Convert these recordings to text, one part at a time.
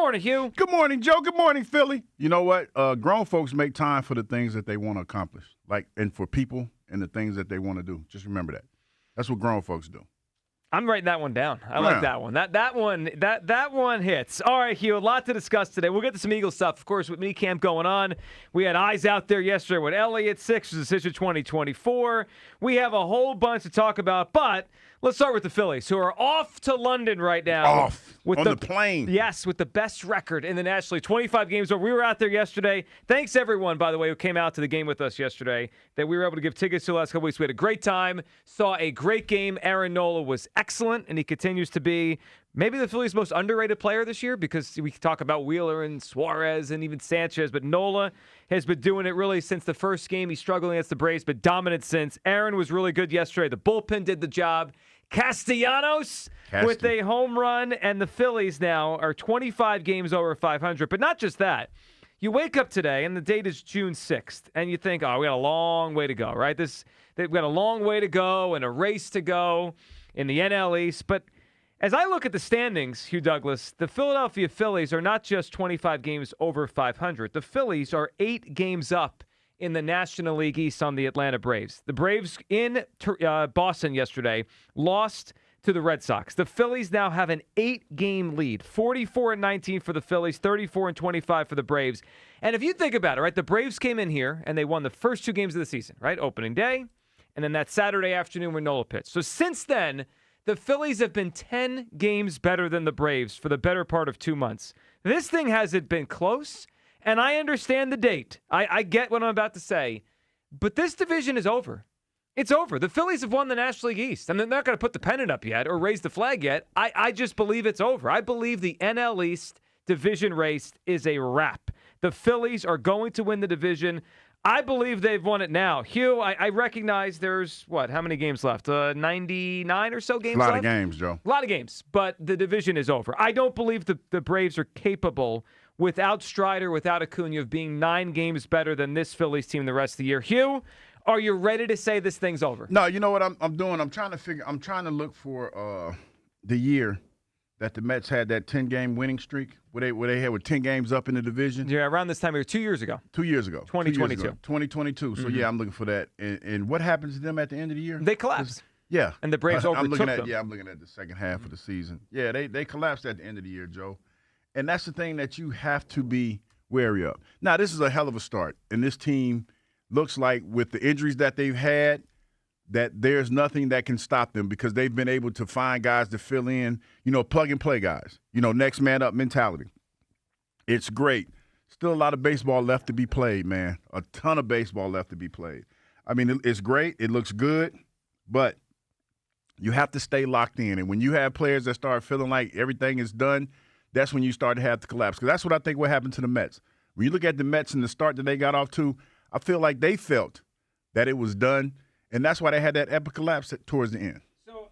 morning, Hugh. Good morning, Joe. Good morning, Philly. You know what? Grown folks make time for the things that they want to accomplish, and for people and the things that they want to do. Just remember that. That's what grown folks do. I'm writing that one down. I like that one. That one hits. All right, Hugh, a lot to discuss today. We'll get to some Eagles stuff, of course, with minicamp going on. We had eyes out there yesterday with Elliott, Sixers decision 2024. We have a whole bunch to talk about, but let's start with the Phillies, who are off to London right now. On the plane. Yes, with the best record in the National League. 25 games over. We were out there yesterday. Thanks, everyone, by the way, who came out to the game with us yesterday, that we were able to give tickets to the last couple weeks. We had a great time, saw a great game. Aaron Nola was excellent, and he continues to be maybe the Phillies' most underrated player this year, because we talk about Wheeler and Suarez and even Sanchez, but Nola has been doing it really since the first game. He's struggling against the Braves, but dominant since. Aaron was really good yesterday. The bullpen did the job. Castellanos with a home run, and the Phillies now are 25 games over 500. But not just that. You wake up today, and the date is June 6th, and you think, we got a long way to go, right? We've got a long way to go and a race to go in the NL East. But as I look at the standings, Hugh Douglas, the Philadelphia Phillies are not just 25 games over 500. The Phillies are 8 games up in the National League East on the Atlanta Braves. The Braves in Boston yesterday lost to the Red Sox. The Phillies now have an 8-game lead, 44-19 for the Phillies, 34-25 for the Braves. And if you think about it, right, the Braves came in here and they won the first 2 games of the season, right? Opening day, and then that Saturday afternoon when Nola pitched. So since then, the Phillies have been 10 games better than the Braves for the better part of 2 months. This thing hasn't been close. And I understand the date. I get what I'm about to say. But this division is over. It's over. The Phillies have won the National League East. And they're not going to put the pennant up yet or raise the flag yet. I just believe it's over. I believe the NL East division race is a wrap. The Phillies are going to win the division. I believe they've won it now. Hugh, I recognize there's, how many games left? 99 or so games left? A lot of games, Joe. A lot of games. But the division is over. I don't believe the Braves are capable, without Strider, without Acuna, of being 9 games better than this Phillies team the rest of the year. Hugh, are you ready to say this thing's over? No, you know what I'm doing? I'm trying to look for the year that the Mets had that 10-game winning streak, where they had with 10 games up in the division. Yeah, around this time of year, 2 years ago. 2 years ago. 2022. 2022. So, yeah, I'm looking for that. And what happens to them at the end of the year? They collapsed. Yeah. And the Braves overtook them. Yeah, I'm looking at the second half of the season. Yeah, they collapsed at the end of the year, Joe. And that's the thing that you have to be wary of. Now, this is a hell of a start. And this team looks like, with the injuries that they've had, that there's nothing that can stop them, because they've been able to find guys to fill in, plug-and-play guys, next man up mentality. It's great. Still a lot of baseball left to be played, man. A ton of baseball left to be played. I mean, it's great. It looks good. But you have to stay locked in. And when you have players that start feeling like everything is done, that's when you start to have to collapse. Because that's what I think what happened to the Mets. When you look at the Mets and the start that they got off to, I feel like they felt that it was done, and that's why they had that epic collapse towards the end. So,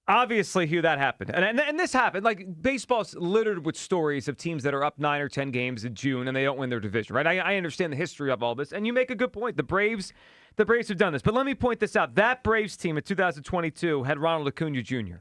obviously, Hugh, that happened. And this happened. Like, baseball's littered with stories of teams that are up 9 or 10 games in June, and they don't win their division, right? I understand the history of all this, and you make a good point. The Braves have done this. But let me point this out. That Braves team in 2022 had Ronald Acuna Jr.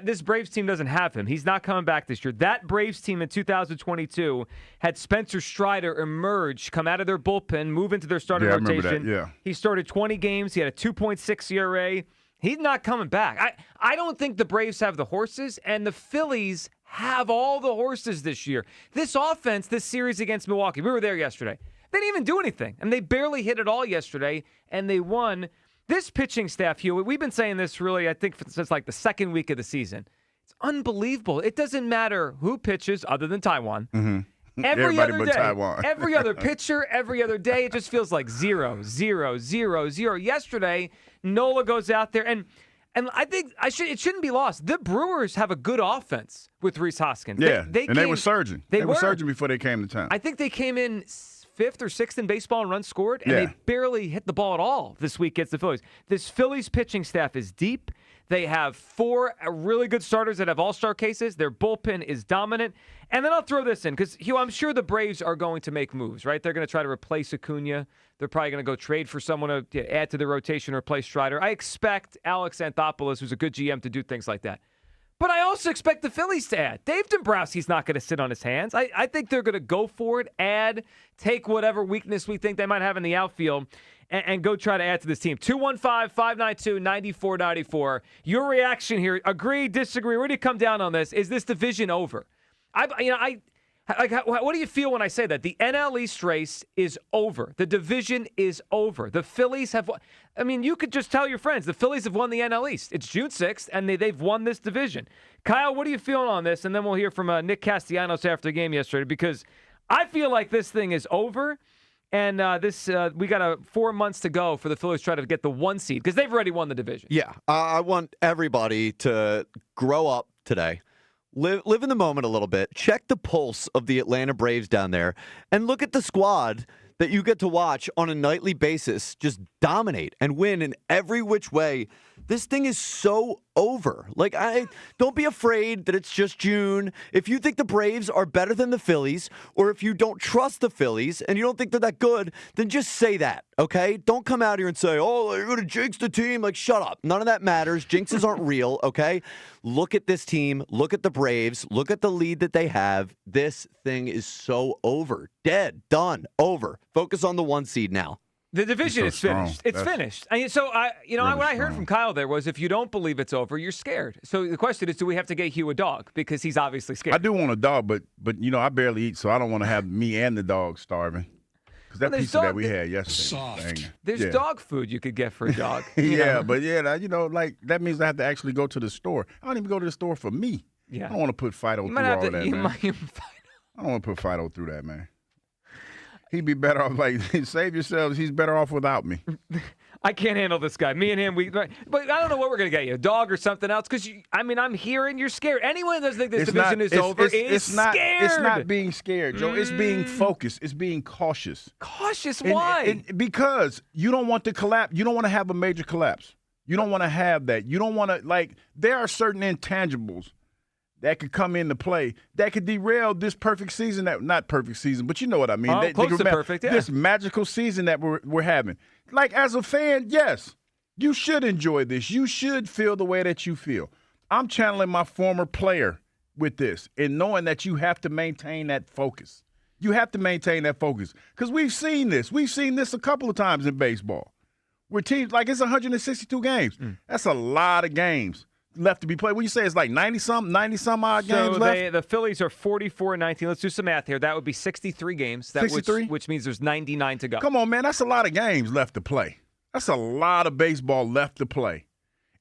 This Braves team doesn't have him. He's not coming back this year. That Braves team in 2022 had Spencer Strider emerge, come out of their bullpen, move into their starting rotation. I remember that, yeah. He started 20 games. He had a 2.6 ERA. He's not coming back. I don't think the Braves have the horses, and the Phillies have all the horses this year. This offense, this series against Milwaukee, we were there yesterday. They didn't even do anything, and they barely hit it all yesterday, and they won. This pitching staff, Hugh, we've been saying this really, I think, since like the second week of the season. It's unbelievable. It doesn't matter who pitches other than Taiwan. Every other day, Taiwan. every other pitcher, every other day, it just feels like 0, 0, 0, 0. Yesterday, Nola goes out there, and I think it shouldn't be lost. The Brewers have a good offense with Rhys Hoskins. Yeah, they were surging. They were surging before they came to town. I think they came in 5th or 6th in baseball in runs scored, and they barely hit the ball at all this week against the Phillies. This Phillies pitching staff is deep. They have 4 really good starters that have all-star cases. Their bullpen is dominant. And then I'll throw this in, because, Hugh, I'm sure the Braves are going to make moves, right? They're going to try to replace Acuna. They're probably going to go trade for someone to add to the rotation or replace Strider. I expect Alex Anthopoulos, who's a good GM, to do things like that. But I also expect the Phillies to add. Dave Dombrowski's not going to sit on his hands. I think they're going to go for it, add, take whatever weakness we think they might have in the outfield, and go try to add to this team. 215-592-9494. Your reaction here, agree, disagree? Where do you come down on this? Is this division over? What do you feel when I say that? The NL East race is over. The division is over. The Phillies have won. I mean, you could just tell your friends, the Phillies have won the NL East. It's June 6th, and they've won this division. Kyle, what are you feeling on this? And then we'll hear from Nick Castellanos after the game yesterday, because I feel like this thing is over, and we got 4 months to go for the Phillies to try to get the 1 seed, because they've already won the division. Yeah, I want everybody to grow up today. Live in the moment a little bit. Check the pulse of the Atlanta Braves down there and look at the squad that you get to watch on a nightly basis just dominate and win in every which way. This thing is so over. Like, don't be afraid that it's just June. If you think the Braves are better than the Phillies, or if you don't trust the Phillies and you don't think they're that good, then just say that, okay? Don't come out here and say, oh, you're going to jinx the team. Like, shut up. None of that matters. Jinxes aren't real, okay? Look at this team. Look at the Braves. Look at the lead that they have. This thing is so over. Dead. Done. Over. Focus on the 1 seed now. The division is finished. It's finished. What I heard from Kyle there was, if you don't believe it's over, you're scared. So the question is, do we have to get Hugh a dog? Because he's obviously scared. I do want a dog, but I barely eat, so I don't want to have me and the dog starving. Because that pizza that we had yesterday. There's dog food you could get for a dog. That means I have to actually go to the store. I don't even go to the store for me. Yeah. I don't want to put Fido through all that, man. I don't want to put Fido through that, man. He'd be better off, save yourselves. He's better off without me. I can't handle this guy. Me and him, but I don't know what we're going to get you, a dog or something else, because, I'm hearing you're scared. Anyone that doesn't think this division is over is scared. It's not being scared, Joe. It's being focused. It's being cautious. Cautious? Why? Because you don't want to collapse. You don't want to have a major collapse. You don't want to have that. You don't want to, there are certain intangibles that could come into play that could derail this perfect season. Not perfect season, but you know what I mean. Close to perfect, yeah. This magical season that we're having. As a fan, yes, you should enjoy this. You should feel the way that you feel. I'm channeling my former player with this and knowing that you have to maintain that focus. You have to maintain that focus because we've seen this. We've seen this a couple of times in baseball where teams, it's 162 games. That's a lot of games left to be played. What you say it's 90-some odd games left? The Phillies are 44-19. Let's do some math here. That would be 63 games. 63? Which means there's 99 to go. Come on, man. That's a lot of games left to play. That's a lot of baseball left to play.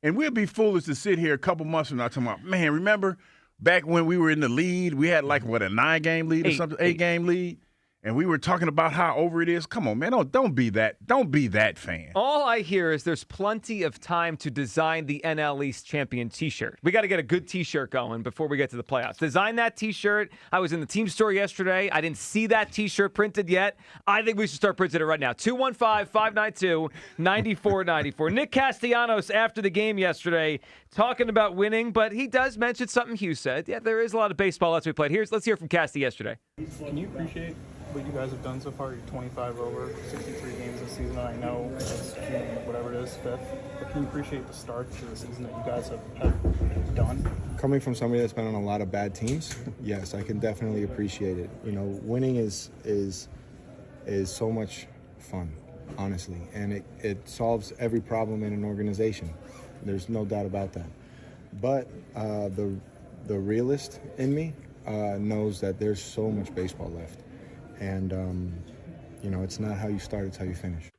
And we'd be foolish to sit here a couple months from now talking about, man, remember back when we were in the lead, we had a 9-game lead or something, 8-game lead? And we were talking about how over it is. Come on, man. Don't be that. Don't be that fan. All I hear is there's plenty of time to design the NL East champion T-shirt. We got to get a good T-shirt going before we get to the playoffs. Design that T-shirt. I was in the team store yesterday. I didn't see that T-shirt printed yet. I think we should start printing it right now. 215-592-9494. Nick Castellanos after the game yesterday talking about winning, but he does mention something Hugh said. Yeah, there is a lot of baseball left to be played. Let's hear from Casty yesterday. Can you appreciate what you guys have done so far? You're 25 over 63 games this season. I know it's June, whatever it is, 5th. But can you appreciate the start to the season that you guys have done? Coming from somebody that's been on a lot of bad teams, yes, I can definitely appreciate it. Winning is so much fun, honestly, and it solves every problem in an organization. There's no doubt about that. But the realist in me knows that there's so much baseball left. And, it's not how you start, it's how you finish.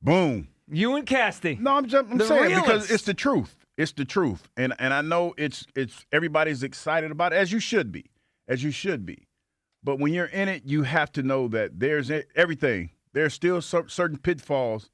Boom. You and Casty. No, I'm saying because it's the truth. It's the truth. And I know it's everybody's excited about it, as you should be. But when you're in it, you have to know that there's everything. There's still certain pitfalls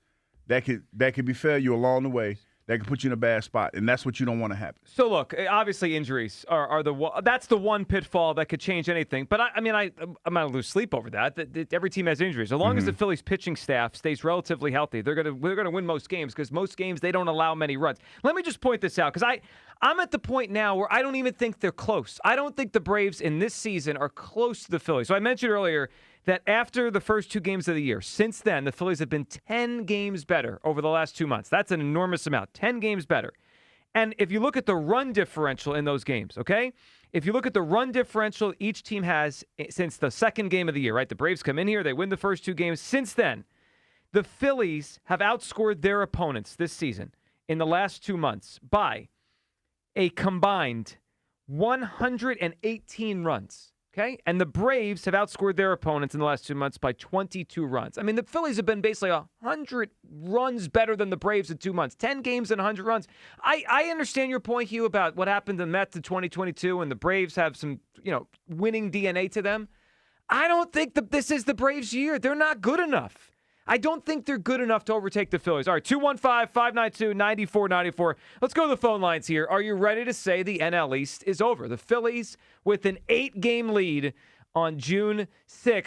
that could befall you along the way. That can put you in a bad spot, and that's what you don't want to happen. So, look, obviously injuries are that's the one pitfall that could change anything. But, I'm not going to lose sleep over that. Every team has injuries. As long as the Phillies pitching staff stays relatively healthy, they're going to win most games because most games they don't allow many runs. Let me just point this out because I'm at the point now where I don't even think they're close. I don't think the Braves in this season are close to the Phillies. So I mentioned earlier that after the first 2 games of the year, since then, the Phillies have been 10 games better over the last 2 months. That's an enormous amount, 10 games better. And if you look at the run differential in those games, okay? If you look at the run differential each team has since the second game of the year, right? The Braves come in here, they win the first 2 games. Since then, the Phillies have outscored their opponents this season in the last 2 months by a combined 118 runs. Okay? And the Braves have outscored their opponents in the last 2 months by 22 runs. I mean, the Phillies have been basically 100 runs better than the Braves in 2 months. 10 games and 100 runs. I understand your point, Hugh, about what happened to the Mets in 2022 and the Braves have some, winning DNA to them. I don't think that this is the Braves' year. They're not good enough. I don't think they're good enough to overtake the Phillies. All right, 215-592-9494. Let's go to the phone lines here. Are you ready to say the NL East is over? The Phillies with an 8-game lead on June 6th.